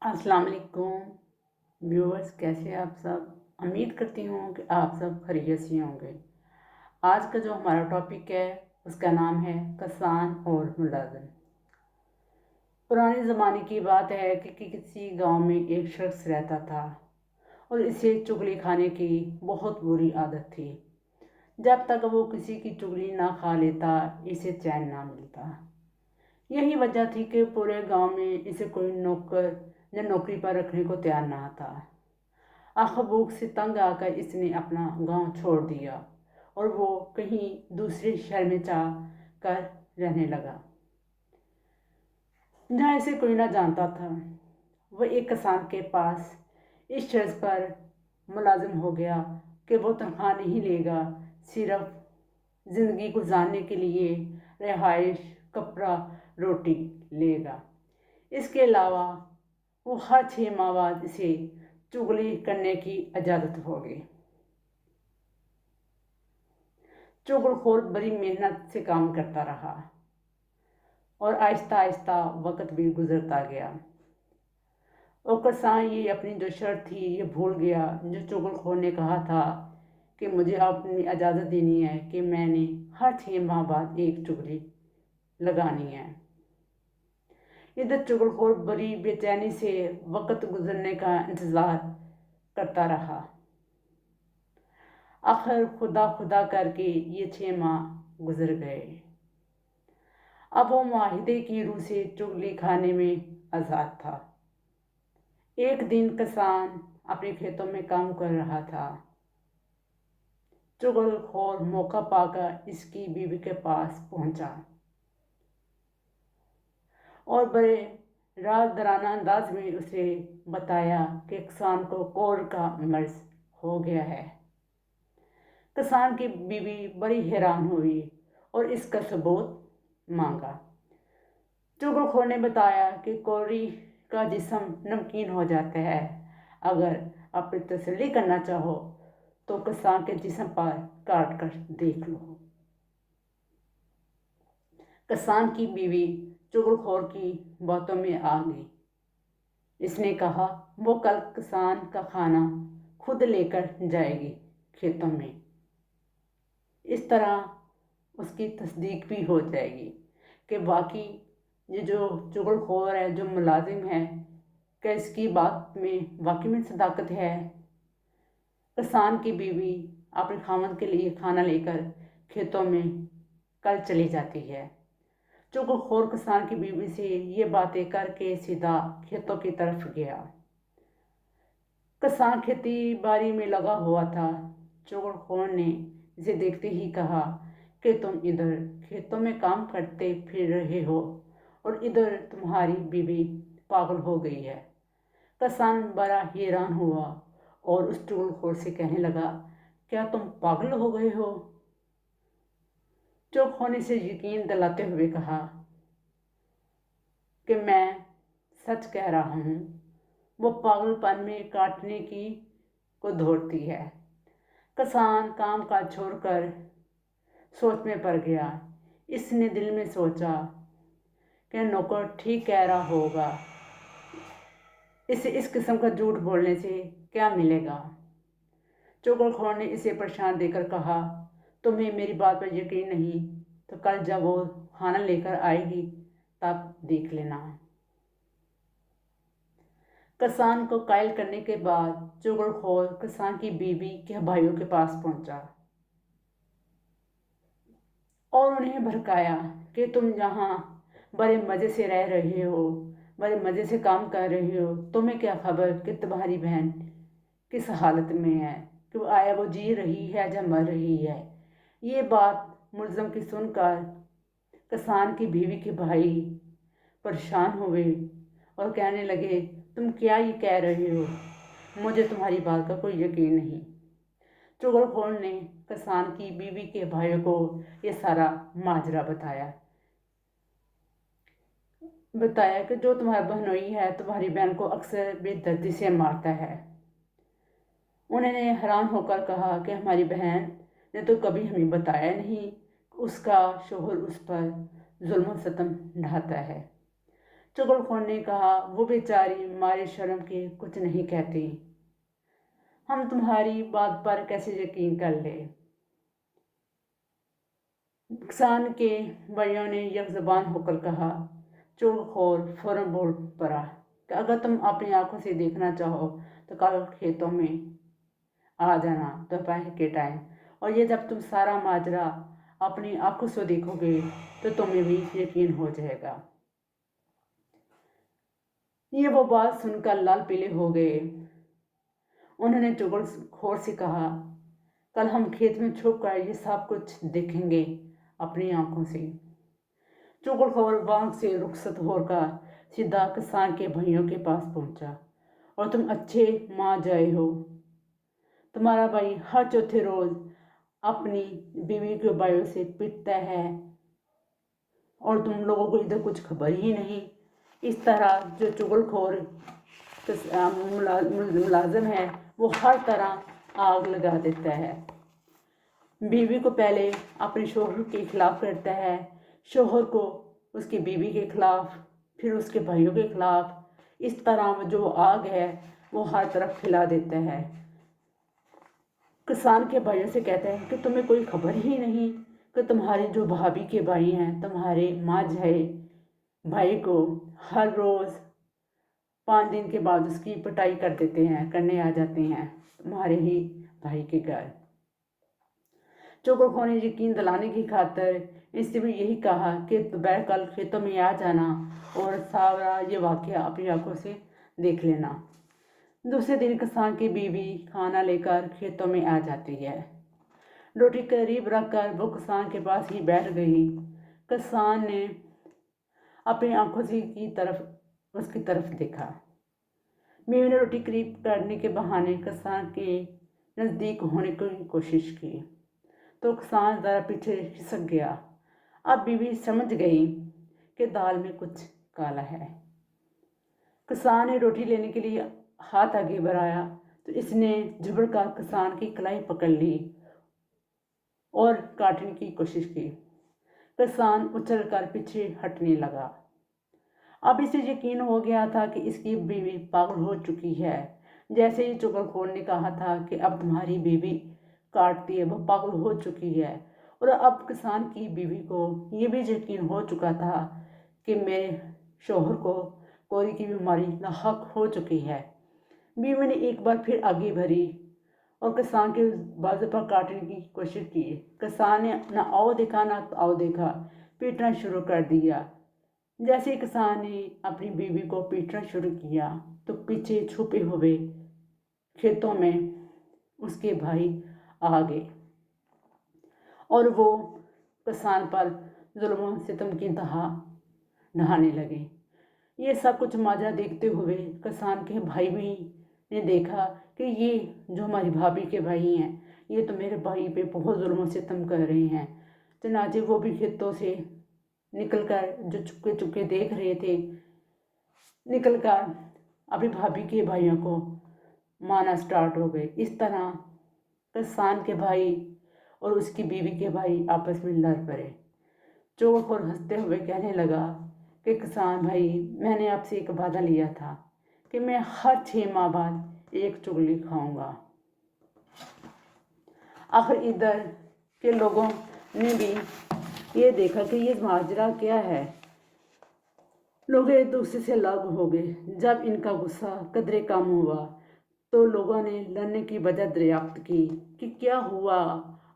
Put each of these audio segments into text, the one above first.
अस्सलाम वालेकुम व्यूअर्स, कैसे हैं आप सब। उम्मीद करती हूँ कि आप सब खैरियत से होंगे। आज का जो हमारा टॉपिक है उसका नाम है किसान और मुलाजिम। पुराने ज़माने की बात है कि किसी गांव में एक शख्स रहता था और इसे चुगली खाने की बहुत बुरी आदत थी। जब तक वो किसी की चुगली ना खा लेता इसे चैन ना मिलता। यही वजह थी कि पूरे गांव में इसे कोई नौकर या नौकरी पर रखने को तैयार ना था। आखिर भूख से तंग आकर इसने अपना गांव छोड़ दिया और वो कहीं दूसरे शहर में जा कर रहने लगा, जहाँ इसे कोई ना जानता था। वह एक किसान के पास इस शर्त पर मुलाजिम हो गया कि वो तनख्वाह नहीं लेगा, सिर्फ ज़िंदगी गुजारने के लिए रिहाइश, कपड़ा, रोटी लेगा। इसके अलावा वो हर 6 माह बाद इसे चुगली करने की इजाज़त होगी। चुगलखोर बड़ी मेहनत से काम करता रहा और आहिस्ता आहिस्ता वक्त भी गुजरता गया। और किसान ये अपनी जो शर्त थी ये भूल गया, जो चुगलखोर ने कहा था कि मुझे अपनी इजाज़त देनी है कि मैंने हर 6 माह बाद एक चुगली लगानी है। इधर चुगलखोर बड़ी बेचैनी से वक्त गुजरने का इंतज़ार करता रहा। आखिर खुदा खुदा करके ये 6 माह गुजर गए। अब वो माहिदे की रूह से चुगली खाने में आज़ाद था। एक दिन किसान अपने खेतों में काम कर रहा था। चुगलखोर मौका पाकर इसकी बीवी के पास पहुंचा और बड़े राज़दाराना अंदाज में उसे बताया कि किसान को कोढ़ का मर्ज हो गया है। किसान की बीवी बड़ी हैरान हुई और इसका सबूत मांगा। चुगलखोर ने बताया कि कोढ़ी का जिस्म नमकीन हो जाता है। अगर आप तसल्ली करना चाहो तो किसान के जिस्म पर काट कर देख लो। किसान की बीवी चुगलखोर की बातों में आ गई। इसने कहा वो कल किसान का खाना खुद लेकर जाएगी खेतों में। इस तरह उसकी तस्दीक भी हो जाएगी कि वाकई ये जो चुगलखोर है, जो मुलाजिम है, क्या इसकी बात में वाकई में सदाकत है। किसान की बीवी अपने खामद के लिए खाना लेकर खेतों में कल चली जाती है। चुगलखोर किसान की बीवी से ये बातें करके सीधा खेतों की तरफ गया। किसान खेती बाड़ी में लगा हुआ था। चुगलखोर ने इसे देखते ही कहा कि तुम इधर खेतों में काम करते फिर रहे हो और इधर तुम्हारी बीवी पागल हो गई है। किसान बड़ा हैरान हुआ और उस चुगलखोर से कहने लगा, क्या तुम पागल हो गए हो। चुगलखोर ने से यकीन दिलाते हुए कहा कि मैं सच कह रहा हूँ। वो पागलपन में काटने की को दौड़ती है। किसान काम काज छोड़कर सोच में पड़ गया। इसने दिल में सोचा कि नौकर ठीक कह रहा होगा, इसे इस किस्म का झूठ बोलने से क्या मिलेगा। चुगलखोर ने इसे परेशान देकर कहा, तुम्हें मेरी बात पर यकीन नहीं तो कल जब वो खाना लेकर आएगी तब देख लेना। किसान को कायल करने के बाद चुगलखोर किसान की बीवी के भाइयों के पास पहुंचा और उन्हें भड़काया कि तुम यहाँ बड़े मज़े से रह रहे हो, बड़े मज़े से काम कर रहे हो, तुम्हें क्या खबर कि तुम्हारी बहन किस हालत में है, कि वो आया वो जी रही है या मर रही है। ये बात मुलज़म की सुनकर किसान की बीवी के भाई परेशान हुए और कहने लगे, तुम क्या ये कह रहे हो, मुझे तुम्हारी बात का कोई यकीन नहीं। चुगलखोर ने किसान की बीवी के भाइयों को ये सारा माजरा बताया कि जो तुम्हारा बहनोई है तुम्हारी बहन को अक्सर बेदर्दी से मारता है। उन्होंने हैरान होकर कहा कि हमारी बहन ने तो कभी हमें बताया नहीं, उसका शोहर उस पर जुल्म सितम ढाता है। चुगलखोर ने कहा, वो बेचारी मारे शर्म के कुछ नहीं कहती। हम तुम्हारी बात पर कैसे यकीन कर ले। किसान के भाइयों ने यकजुबान होकर कहा। चुगलखोर फौरन बोल पड़ा कि अगर तुम अपनी आंखों से देखना चाहो तो कल खेतों में आ जाना दोपहर के टाइम, और ये जब तुम सारा माजरा अपनी आंखों से देखोगे तो तुम्हें भी यकीन हो जाएगा। ये वो बात सुनकर लाल पीले हो गए। उन्होंने चुगलखोर से कहा, कल हम खेत में छुप कर ये सब कुछ देखेंगे अपनी आंखों से। चुगलखोर वहां से रुखसत होकर सीधा किसान के भाइयों के पास पहुंचा। और तुम अच्छे माँ जाए हो। तुम्हारा भाई हर चौथे रोज अपनी बीवी के भाइयों से पिटता है और तुम लोगों को इधर कुछ खबर ही नहीं। इस तरह जो चुगलखोर मुलाजिम है वो हर तरह आग लगा देता है। बीवी को पहले अपने शोहर के खिलाफ करता है, शोहर को उसकी बीवी के खिलाफ, फिर उसके भाइयों के खिलाफ। इस तरह जो आग है वो हर तरफ फैला देता है। किसान के भाइयों से कहता है कि तुम्हें कोई खबर ही नहीं कि तुम्हारे जो भाभी के भाई हैं, तुम्हारे माँ झाए भाई को हर रोज़ 5 दिन के बाद उसकी पिटाई कर देते हैं, करने आ जाते हैं तुम्हारे ही भाई के घर। चुगलखोर ने यकीन दिलाने की खातिर इससे भी यही कहा कि दोपहर कल खेतों में आ जाना और सारा ये वाक़या अपनी आंखों से देख लेना। दूसरे दिन किसान की बीवी खाना लेकर खेतों में आ जाती है। रोटी करीब रखकर वो किसान के पास ही बैठ गई। किसान ने अपनी आंखों से उसकी तरफ देखा। बीवी ने रोटी करीब करने के बहाने किसान के नज़दीक होने की कोशिश की तो किसान ज़रा पीछे खिसक गया। अब बीवी समझ गई कि दाल में कुछ काला है। किसान ने रोटी लेने के लिए हाथ आगे बढ़ाया तो इसने झुबड़ कर किसान की कलाई पकड़ ली और काटने की कोशिश की। किसान उछल कर पीछे हटने लगा। अब इसे यकीन हो गया था कि इसकी बीवी पागल हो चुकी है। जैसे ही चुगलखोर ने कहा था कि अब तुम्हारी बीवी काटती है, वो पागल हो चुकी है। और अब किसान की बीवी को ये भी यकीन हो चुका था कि मेरे शौहर को कोरी की बीमारी नाहक हो चुकी है। बीवी ने एक बार फिर आगे बढ़ी और किसान के बाजू पर काटने की कोशिश की। किसान ने ना आओ देखा ना आओ देखा, पीटना शुरू कर दिया। जैसे ही किसान ने अपनी बीवी को पीटना शुरू किया तो पीछे छुपे हुए खेतों में उसके भाई आ गए और वो किसान पर जुल्म सितम की इंतहा ढहाने लगे। ये सब कुछ माजरा देखते हुए किसान के भाई भी ने देखा कि ये जो हमारी भाभी के भाई हैं ये तो मेरे भाई पे बहुत जुल्म सितम कर रहे हैं। चनाचे वो भी खेतों से निकलकर जो चुपके चुपके देख रहे थे, निकलकर अपनी भाभी के भाइयों को मारना स्टार्ट हो गए। इस तरह किसान के भाई और उसकी बीवी के भाई आपस में लड़ पड़े। चुगलखोर हंसते हुए कहने लगा कि किसान भाई, मैंने आपसे एक वादा लिया था कि मैं हर 6 माह बाद एक चुगली खाऊंगा। आखिर इधर के लोगों ने भी ये देखा कि ये माजरा क्या है। लोग एक दूसरे से अलग हो गए। जब इनका गुस्सा कदरे कम हुआ तो लोगों ने लड़ने की वजह दरियाफ्त की कि क्या हुआ,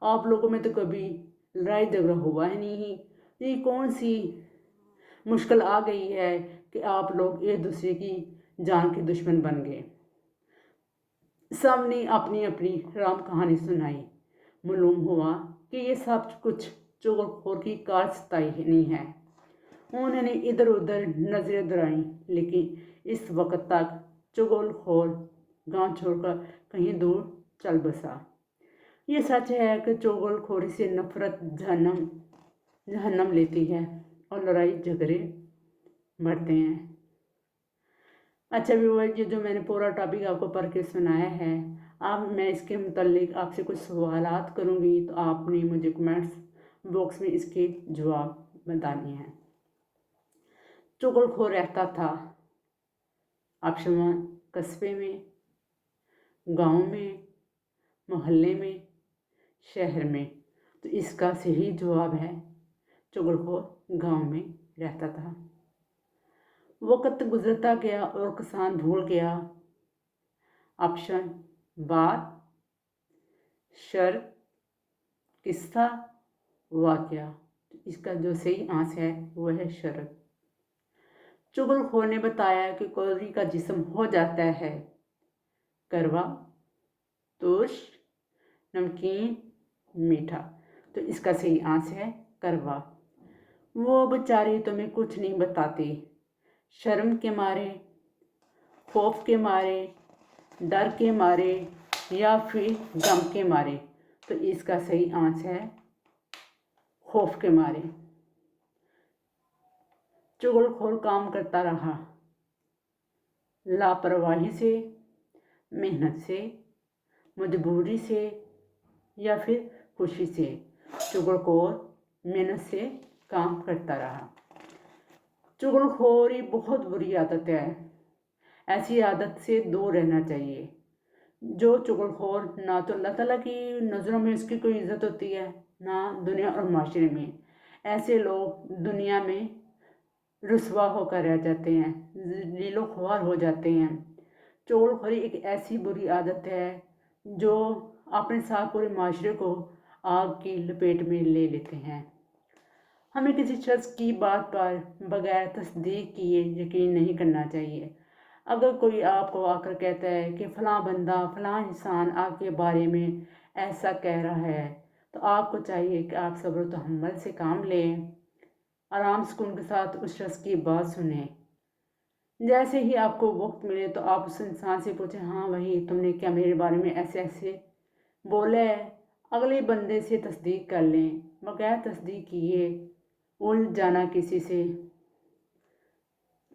आप लोगों में तो कभी लड़ाई झगड़ा हुआ ही नहीं, ये कौन सी मुश्किल आ गई है कि आप लोग एक दूसरे की जान के दुश्मन बन गए। सब ने अपनी अपनी राम कहानी सुनाई। मालूम हुआ कि ये सब कुछ चुगलखोर की कारस्ताई नहीं है। उन्होंने इधर उधर नजरें दौड़ाई लेकिन इस वक्त तक चुगलखोर गांव छोड़कर कहीं दूर चल बसा। ये सच है कि चुगलखोरी से नफरत जहन्नम लेती है और लड़ाई झगड़े बढ़ते हैं। अच्छा व्यूअर, ये जो मैंने पूरा टॉपिक आपको पढ़ के सुनाया है, अब मैं इसके मुतालिक आपसे कुछ सवालात करूँगी तो आपने मुझे कमेंट्स बॉक्स में इसके जवाब बताने हैं। चुगलखोर रहता था ऑप्शन 1 कस्बे में, गांव में, मोहल्ले में, शहर में। तो इसका सही जवाब है चुगलखोर गांव में रहता था। वक्त गुजरता गया और किसान भूल गया। ऑप्शन बात, शर्त, किस्सा, वाकया। तो इसका जो सही आंसर है वो है शर्त। चुगलखोर ने बताया कि कौड़ी का जिस्म हो जाता है करवा, तुर्श, नमकीन, मीठा। तो इसका सही आंसर है करवा। वो बेचारे तुम्हें कुछ नहीं बताते, शर्म के मारे, खौफ के मारे, डर के मारे या फिर गम के मारे। तो इसका सही आंसर है खौफ के मारे। चुगलखोर काम करता रहा लापरवाही से, मेहनत से, मजबूरी से या फिर खुशी से। चुगलखोर मेहनत से काम करता रहा। चुगलखोरी बहुत बुरी आदत है, ऐसी आदत से दूर रहना चाहिए। जो चुगलखोर ना तो अल्लाह ताला की नज़रों में उसकी कोई इज़्ज़त होती है, ना दुनिया और माशरे में। ऐसे लोग दुनिया में रुसवा होकर रह जाते हैं, लीलो ख्वार हो जाते हैं। चुगलखोरी एक ऐसी बुरी आदत है जो अपने साथ पूरे माशरे को आग की लपेट में ले लेते हैं। हमें किसी शख्स की बात पर बगैर तस्दीक किए यकीन नहीं करना चाहिए। अगर कोई आपको आकर कहता है कि फ़लाँ बंदा, फ़लाँ इंसान आपके बारे में ऐसा कह रहा है, तो आपको चाहिए कि आप सब्र व तहम्मुल से काम लें, आराम सुकून के साथ उस शख्स की बात सुनें। जैसे ही आपको वक्त मिले तो आप उस इंसान से पूछें, हाँ वही तुमने क्या मेरे बारे में ऐसे ऐसे बोला है। अगले बंदे से तस्दीक कर लें। बगैर तस्दीक किए उलझ जाना किसी से,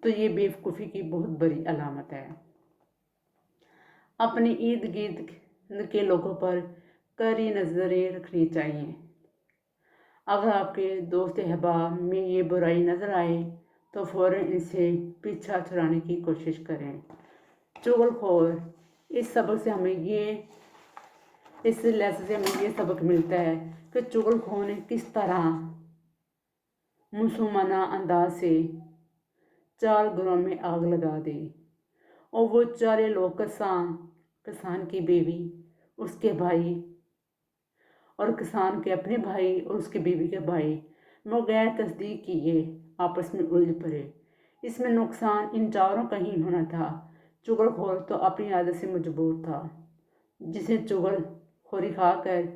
तो ये बेवकूफ़ी की बहुत बड़ी अलामत है। अपने इर्द गिर्द के लोगों पर कड़ी नज़रें रखनी चाहिए। अगर आपके दोस्त अहबाब में ये बुराई नज़र आए तो फ़ौरन इनसे पीछा छुड़ाने की कोशिश करें। चुगलखोर, इस सबक से हमें ये इस लेसन से हमें ये सबक मिलता है कि चुगलखोर ने किस तरह मुसलमाना अंदाज से 4 घरों में आग लगा दी। और वो चारे लोग किसान की बीवी, उसके भाई और किसान के अपने भाई और उसके बीवी के भाई बगैर तस्दीक किए आपस में उलझ पड़े। इसमें नुकसान इन चारों का ही होना था। चुगलखोर तो अपनी आदत से मजबूर था, जिसे चुगलखोरी खाकर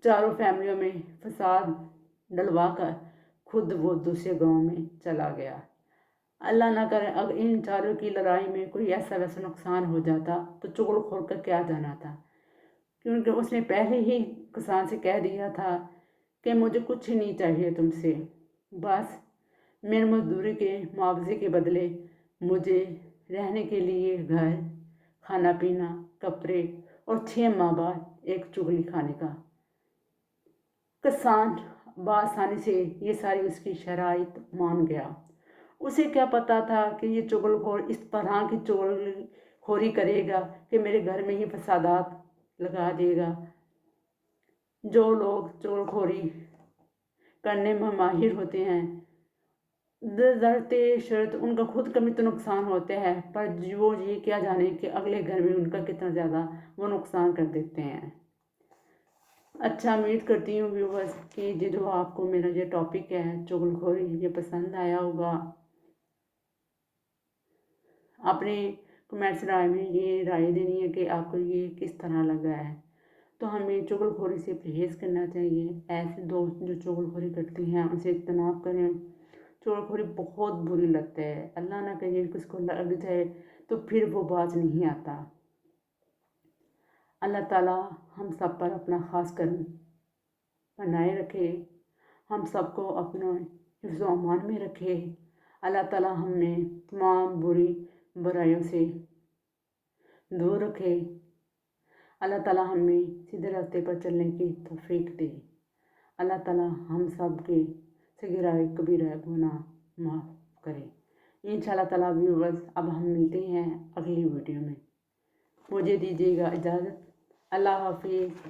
चारों फैमिलियों में फसाद डलवा कर खुद वो दूसरे गांव में चला गया। अल्लाह ना करे अगर इन चारों की लड़ाई में कोई ऐसा वैसा नुकसान हो जाता तो चुगलखोर का क्या जाना था, क्योंकि उसने पहले ही किसान से कह दिया था कि मुझे कुछ नहीं चाहिए तुमसे, बस मेरी मजदूरी के मुआवजे के बदले मुझे रहने के लिए घर, खाना पीना, कपड़े और 6 माह बाद एक चुगली खाने का। किसान बआसानी से ये सारी उसकी शराइत मान गया। उसे क्या पता था कि ये चुगलखोर इस तरह की चुगलखोरी करेगा कि मेरे घर में ही फसादात लगा देगा। जो लोग चुगलखोरी करने में माहिर होते हैं, ज़रते शर्त उनका खुद कभी तो नुकसान होते हैं, पर वो ये क्या जाने कि अगले घर में उनका कितना ज़्यादा वो नुकसान कर देते हैं। अच्छा, उम्मीद करती हूँ व्यूवर्स कि ये जो आपको मेरा ये टॉपिक है चुगलखोरी, ये पसंद आया होगा। अपने कमेंट्स राय में ये राय देनी है कि आपको ये किस तरह लगा है। तो हमें चुगलखोरी से परहेज़ करना चाहिए। ऐसे दोस्त जो चुगलखोरी करते हैं उनसे इज्तनाब करें। चुगलखोरी बहुत बुरी लत है, अल्लाह ना करे किसको लग जाए तो फिर वो बाज नहीं आता। अल्लाह ताला हम सब पर अपना ख़ास करम बनाए रखे, हम सबको अपना हिफ्ज़ व अमान में रखे। अल्लाह ताला हमें तमाम बुरी बुराइयों से दूर रखे। अल्लाह ताला हमें सीधे रास्ते पर चलने की तौफ़ीक दे। अल्लाह ताला हम सब के सगीरा कबीरा गुनाह माफ़ کریں انشاءاللہ تعالیٰ ویورز۔ اب ہم ملتے ہیں اگلی ویڈیو میں، مجھے دیجیے گا اجازت، اللہ حافظ۔